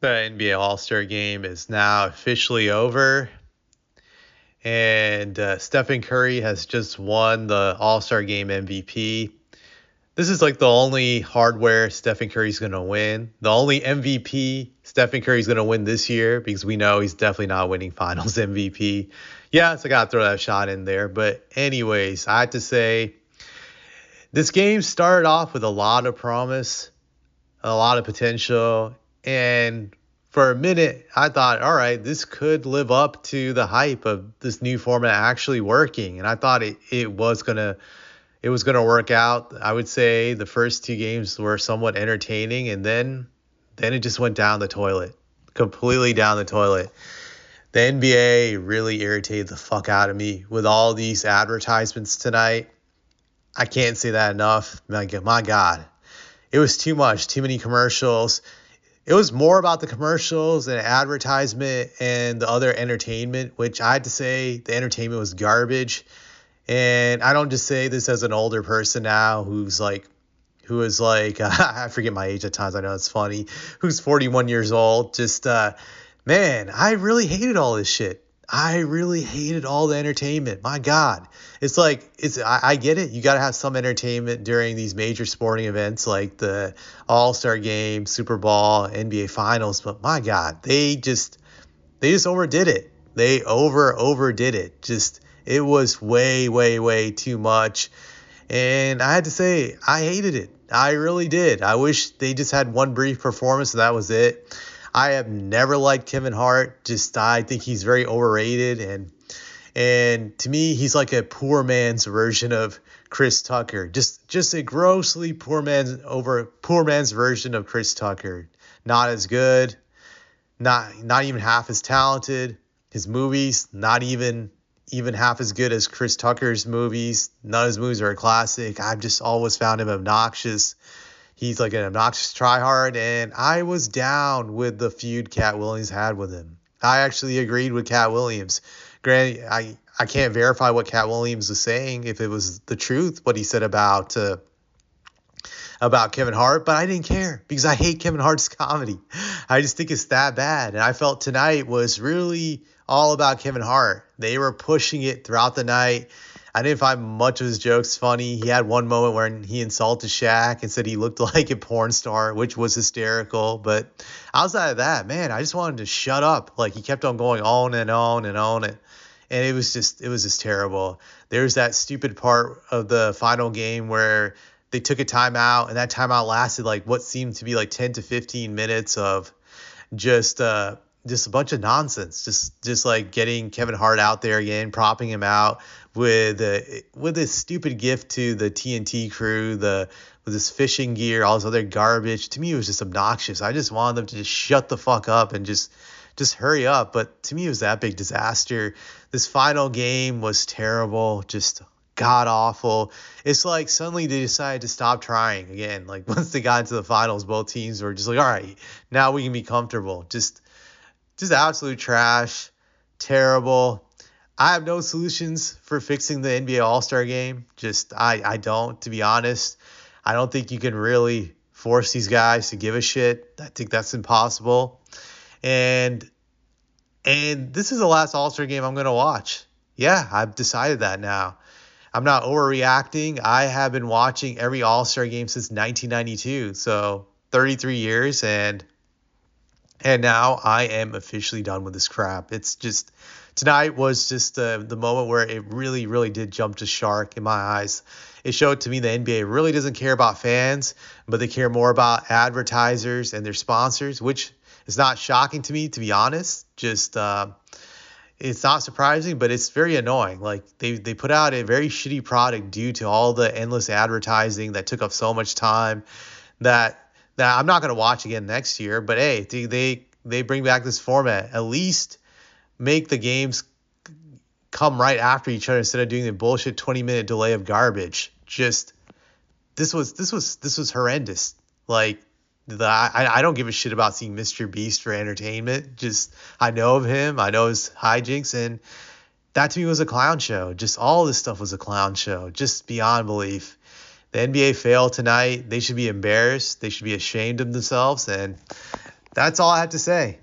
The NBA All-Star game is now officially over, and Stephen Curry has just won the All-Star game MVP. This is like the only hardware Stephen Curry's going to win. The only MVP Stephen Curry's going to win this year, because we know he's definitely not winning finals MVP. Yeah, so I got to throw that shot in there. But anyways, I have to say this game started off with a lot of promise, a lot of potential, and for a minute I thought, all right, this could live up to the hype of this new format actually working, and I thought it was gonna work out. I would say the first two games were somewhat entertaining, and then it just went down the toilet, completely down the toilet. The NBA really irritated the fuck out of me with all these advertisements tonight. I can't say that enough. My God, it was too much, too many commercials. It was more about the commercials and advertisement and the other entertainment, which I had to say the entertainment was garbage. And I don't just say this as an older person now who is like, I forget my age at times. I know it's funny. Who's 41 years old. Just, man, I really hated all this shit. I really hated all the entertainment. My God. It's like, I get it. You got to have some entertainment during these major sporting events like the All-Star game, Super Bowl, NBA Finals. But my God, they just overdid it. They overdid it. Just, it was way, way, way too much. And I had to say, I hated it. I really did. I wish they just had one brief performance and that was it. I have never liked Kevin Hart. Just, I think he's very overrated, and to me he's like a poor man's version of Chris Tucker. Just a grossly poor man's version of Chris Tucker. Not as good, not even half as talented. His movies not even half as good as Chris Tucker's movies. None of his movies are a classic. I've just always found him obnoxious. He's like an obnoxious tryhard, and I was down with the feud Cat Williams had with him. I actually agreed with Cat Williams. Granted, I can't verify what Cat Williams was saying, if it was the truth, what he said about Kevin Hart, but I didn't care because I hate Kevin Hart's comedy. I just think it's that bad. And I felt tonight was really all about Kevin Hart. They were pushing it throughout the night. I didn't find much of his jokes funny. He had one moment where he insulted Shaq and said he looked like a porn star, which was hysterical. But outside of that, man, I just wanted to shut up. Like, he kept on going on and on and on. And it was just terrible. There's that stupid part of the final game where they took a timeout, and that timeout lasted like what seemed to be like 10 to 15 minutes of just a bunch of nonsense. Just like getting Kevin Hart out there again, propping him out with this stupid gift to the TNT crew, with this fishing gear, all this other garbage. To me, it was just obnoxious. I just wanted them to just shut the fuck up and just hurry up. But to me, it was that big disaster. This final game was terrible, just god awful. It's like suddenly they decided to stop trying again. Like, once they got into the finals, both teams were just like, all right, now we can be comfortable. Just absolute trash, terrible. I have no solutions for fixing the NBA All-Star game. Just, I don't, to be honest. I don't think you can really force these guys to give a shit. I think that's impossible. And this is the last All-Star game I'm going to watch. Yeah, I've decided that now. I'm not overreacting. I have been watching every All-Star game since 1992, so 33 years, and now I am officially done with this crap. It's just, tonight was just the moment where it really, really did jump to shark in my eyes. It showed to me the NBA really doesn't care about fans, but they care more about advertisers and their sponsors, which is not shocking to me, to be honest. Just it's not surprising, but it's very annoying. Like, they put out a very shitty product due to all the endless advertising that took up so much time that I'm not going to watch again next year. But hey, they bring back this format. At least make the games come right after each other instead of doing the bullshit 20-minute delay of garbage. Just, this was horrendous. Like, I don't give a shit about seeing Mr. Beast for entertainment. Just, I know of him. I know his hijinks, and that to me was a clown show. Just all this stuff was a clown show, just beyond belief. The NBA failed tonight. They should be embarrassed. They should be ashamed of themselves, and That's all I have to say.